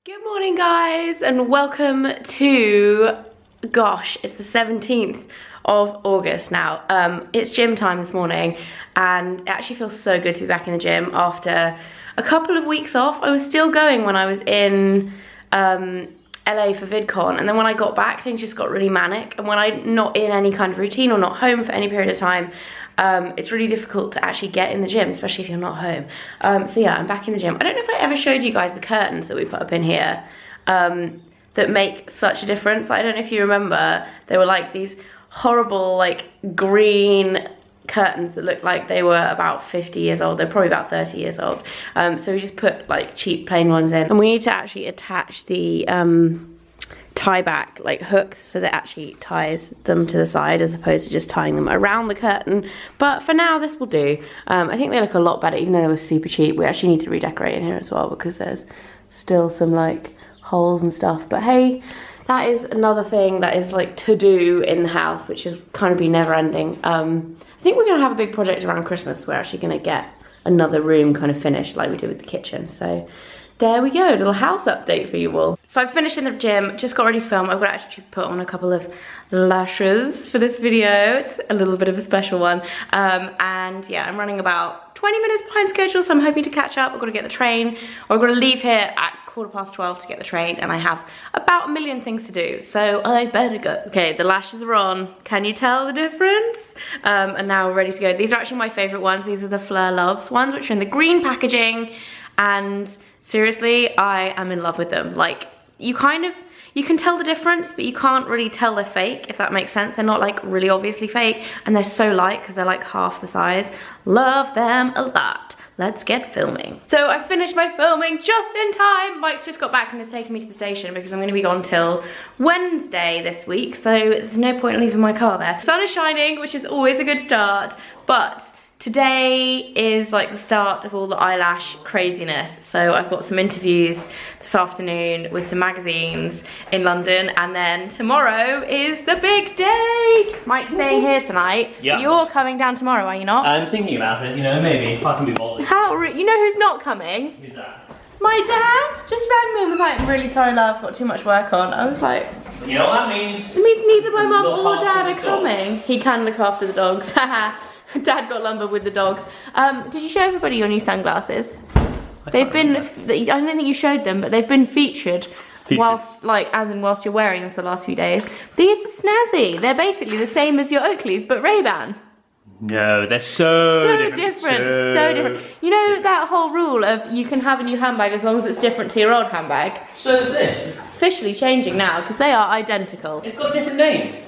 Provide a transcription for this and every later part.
Good morning guys and welcome to, gosh, it's the 17th of August now. It's gym time this morning and it actually feels so good to be back in the gym after a couple of weeks off. I was still going when I was in LA for VidCon, and then when I got back things just got really manic, and when I'm not in any kind of routine or not home for any period of time, it's really difficult to actually get in the gym, especially if you're not home. So yeah, I'm back in the gym. I don't know if I ever showed you guys the curtains that we put up in here that make such a difference. I don't know if you remember, they were like these horrible like green curtains that looked like they were about 50 years old. They're probably about 30 years old. So we just put like cheap plain ones in, and we need to actually attach the tie back like hooks so that actually ties them to the side as opposed to just tying them around the curtain. But for now this will do. I think they look a lot better even though they were super cheap. We actually need to redecorate in here as well because there's still some like holes and stuff, but hey, that is another thing that is like to do in the house, which is kind of be never ending. I think we're gonna have a big project around Christmas. We're actually gonna get another room kind of finished like we did with the kitchen. So there we go, a little house update for you all. So I've finished in the gym, just got ready to film. I've got to actually put on a couple of lashes for this video. It's a little bit of a special one. And yeah, I'm running about 20 minutes behind schedule, so I'm hoping to catch up. I've got to get the train, or I've got to leave here at 12:15 to get the train, and I have about a million things to do, so I better go. Okay, the lashes are on. Can you tell the difference? And now we're ready to go. These are actually my favorite ones. These are the Fleur Loves ones, which are in the green packaging, and seriously, I am in love with them. Like, you can tell the difference, but you can't really tell they're fake, if that makes sense. They're not like really obviously fake, and they're so light because they're like half the size. Love them a lot. Let's get filming. So I finished my filming just in time. Mike's just got back and has taken me to the station because I'm gonna be gone till Wednesday this week, so there's no point in leaving my car there. The sun is shining, which is always a good start, but today is like the start of all the eyelash craziness. So I've got some interviews this afternoon with some magazines in London, and then tomorrow is the big day. Mike's staying here tonight. Yeah. You're coming down tomorrow, are you not? I'm thinking about it, you know, maybe if I can be bothered. You know who's not coming? Who's that? My dad just rang me and was like, I'm really sorry love, got too much work on. I was like, you know what that means? It means neither my mum or dad are coming. He can look after the dogs. Dad got lumber with the dogs. Did you show everybody your new sunglasses? They've been, I don't think you showed them, but they've been featured whilst, like, as in whilst you're wearing them for the last few days. These are snazzy. They're basically the same as your Oakleys, but Ray-Ban. No, they're so different. You know that whole rule of you can have a new handbag as long as it's different to your old handbag? So is this. Officially changing now, because they are identical. It's got a different name.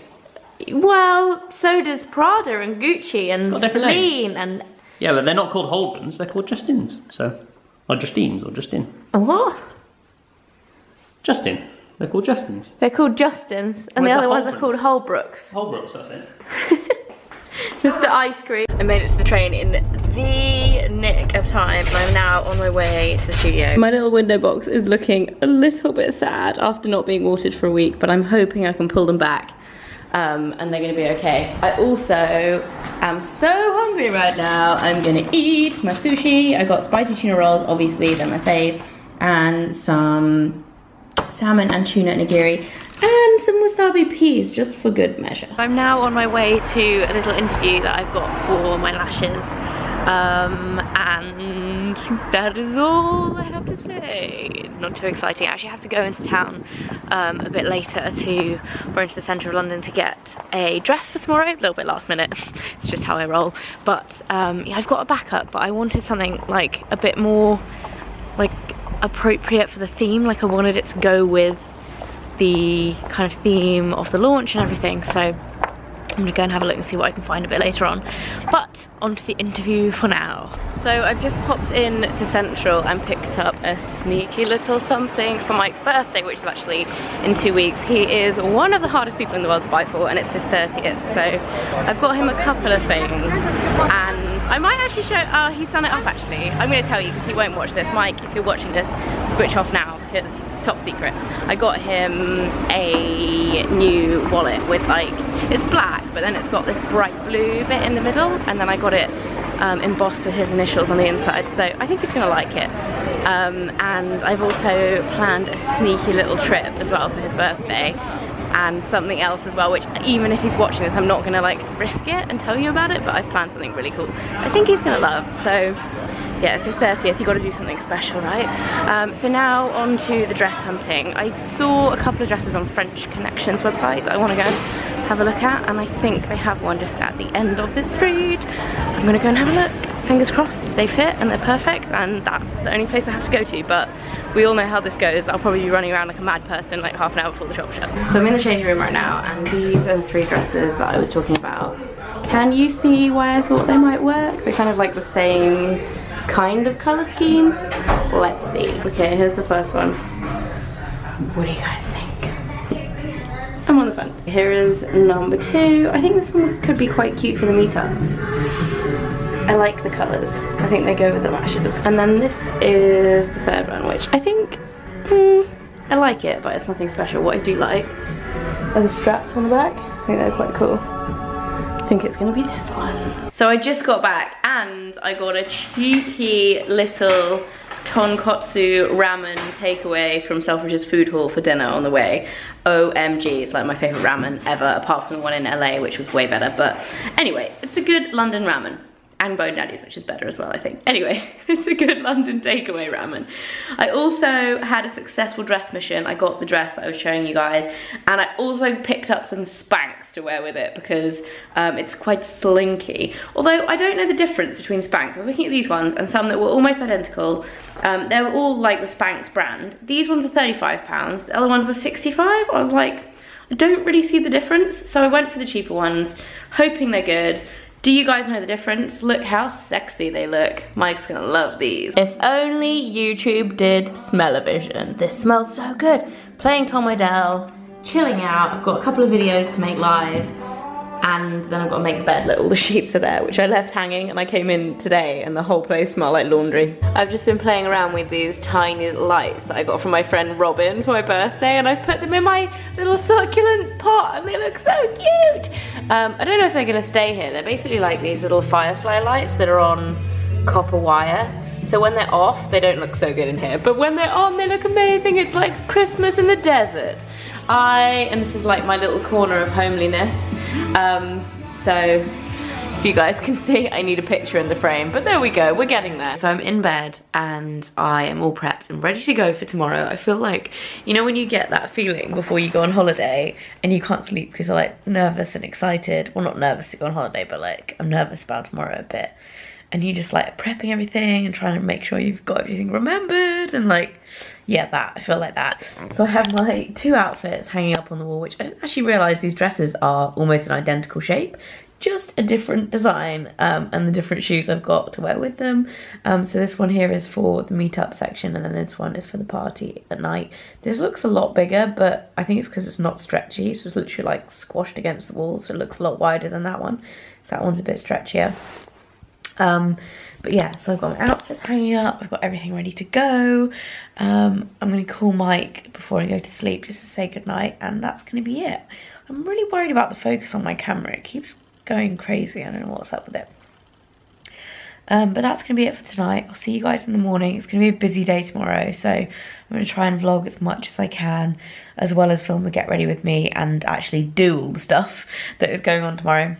Well, so does Prada and Gucci and Celine and... Yeah, but they're not called Holbens, they're called Justins. So, or Justines, or Justin. What? Justin. They're called Justins. They're called Justins, and the other ones are called Holbrooks. Holbrooks, that's it. Mr. Ice Cream. I made it to the train in the nick of time, and I'm now on my way to the studio. My little window box is looking a little bit sad after not being watered for a week, but I'm hoping I can pull them back. And they're gonna be okay. I also am so hungry right now. I'm gonna eat my sushi. I got spicy tuna rolls, obviously, they're my fave, and some salmon and tuna nigiri, and some wasabi peas, just for good measure. I'm now on my way to a little interview that I've got for my lashes, and that is all I have to say. Not too exciting. I actually have to go into town a bit later or into the centre of London to get a dress for tomorrow. A little bit last minute. It's just how I roll. But yeah, I've got a backup, but I wanted something like a bit more like appropriate for the theme. Like I wanted it to go with the kind of theme of the launch and everything. So I'm gonna go and have a look and see what I can find a bit later on. But on to the interview for now. So I've just popped in to Central and picked up a sneaky little something for Mike's birthday, which is actually in 2 weeks. He is one of the hardest people in the world to buy for, and it's his 30th. So I've got him a couple of things, and I might actually show, he's done it up actually. I'm gonna tell you because he won't watch this. Mike, if you're watching this, switch off now because it's top secret. I got him a new wallet with like, it's black, but then it's got this bright blue bit in the middle, and then I got it embossed with his initials on the inside, so I think he's gonna like it. And I've also planned a sneaky little trip as well for his birthday, and something else as well, which even if he's watching this, I'm not gonna like risk it and tell you about it, but I've planned something really cool I think he's gonna love. So yeah, it's his 30th, you gotta do something special, right? So now on to the dress hunting. I saw a couple of dresses on French Connections website that I wanna go have a look at, and I think they have one just at the end of the street. So I'm gonna go and have a look. Fingers crossed they fit and they're perfect, and that's the only place I have to go to, but we all know how this goes. I'll probably be running around like a mad person like half an hour before the shop shuts. So I'm in the changing room right now, and these are the 3 dresses that I was talking about. Can you see why I thought they might work? They're kind of like the same kind of colour scheme. Let's see. Okay, here's the first one. What do you guys think? I'm on the fence. Here is number 2. I think this one could be quite cute for the meetup. I like the colours. I think they go with the lashes. And then this is the 3rd one, which I think, I like it, but it's nothing special. What I do like are the straps on the back. I think they're quite cool. I think it's gonna be this one. So I just got back and I got a cheeky little tonkotsu ramen takeaway from Selfridge's food hall for dinner on the way. OMG, it's like my favourite ramen ever, apart from the one in LA, which was way better. But anyway, it's a good London ramen. And Bone Daddy's, which is better as well, I think. Anyway, it's a good London takeaway ramen. I also had a successful dress mission. I got the dress that I was showing you guys, and I also picked up some Spanx to wear with it because it's quite slinky. Although I don't know the difference between Spanx. I was looking at these ones and some that were almost identical. They were all like the Spanx brand. These ones are £35, the other ones were 65. I was like, I don't really see the difference, so I went for the cheaper ones, hoping they're good. Do you guys know the difference? Look how sexy they look. Mike's gonna love these. If only YouTube did smell-o-vision. This smells so good. Playing Tom Odell, chilling out. I've got a couple of videos to make live, and then I've got to make the bed. Look, all the sheets are there, which I left hanging, and I came in today and the whole place smelled like laundry. I've just been playing around with these tiny lights that I got from my friend Robin for my birthday, and I've put them in my little succulent pot and they look so cute. I don't know if they're gonna stay here. They're basically like these little firefly lights that are on copper wire. So when they're off, they don't look so good in here, but when they're on, they look amazing. It's like Christmas in the desert. And this is like my little corner of homeliness. So if you guys can see, I need a picture in the frame, but there we go, we're getting there. So I'm in bed and I am all prepped and ready to go for tomorrow. I feel like, you know when you get that feeling before you go on holiday and you can't sleep because you're like nervous and excited. Well, not nervous to go on holiday, but like I'm nervous about tomorrow a bit. And you just like prepping everything and trying to make sure you've got everything remembered and like, yeah, that, I feel like that. So I have my 2 outfits hanging up on the wall, which I didn't actually realise these dresses are almost an identical shape, just a different design, and the different shoes I've got to wear with them. So this one here is for the meetup section, and then this one is for the party at night. This looks a lot bigger, but I think it's because it's not stretchy, so it's literally like squashed against the wall, so it looks a lot wider than that one. So that one's a bit stretchier. But yeah, so I've got my outfits hanging up, I've got everything ready to go. I'm gonna call Mike before I go to sleep just to say goodnight, and that's gonna be it. I'm really worried about the focus on my camera. It keeps going crazy, I don't know what's up with it. But that's gonna be it for tonight. I'll see you guys in the morning. It's gonna be a busy day tomorrow, so I'm gonna try and vlog as much as I can, as well as film the get ready with me and actually do all the stuff that is going on tomorrow.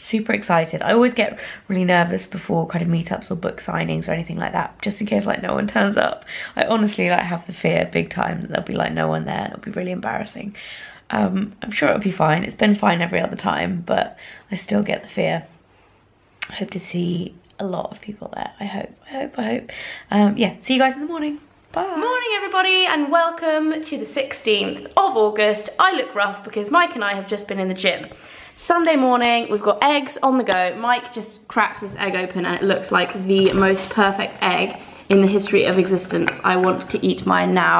Super excited. I always get really nervous before kind of meetups or book signings or anything like that, just in case like no one turns up. I honestly like have the fear big time that there'll be like no one there and it'll be really embarrassing. I'm sure it'll be fine. It's been fine every other time, but I still get the fear. I hope to see a lot of people there. I hope. Yeah, see you guys in the morning. Bye. Morning everybody, and welcome to the 16th of August. I look rough because Mike and I have just been in the gym. Sunday morning, we've got eggs on the go. Mike just cracked this egg open and it looks like the most perfect egg in the history of existence. I want to eat mine now.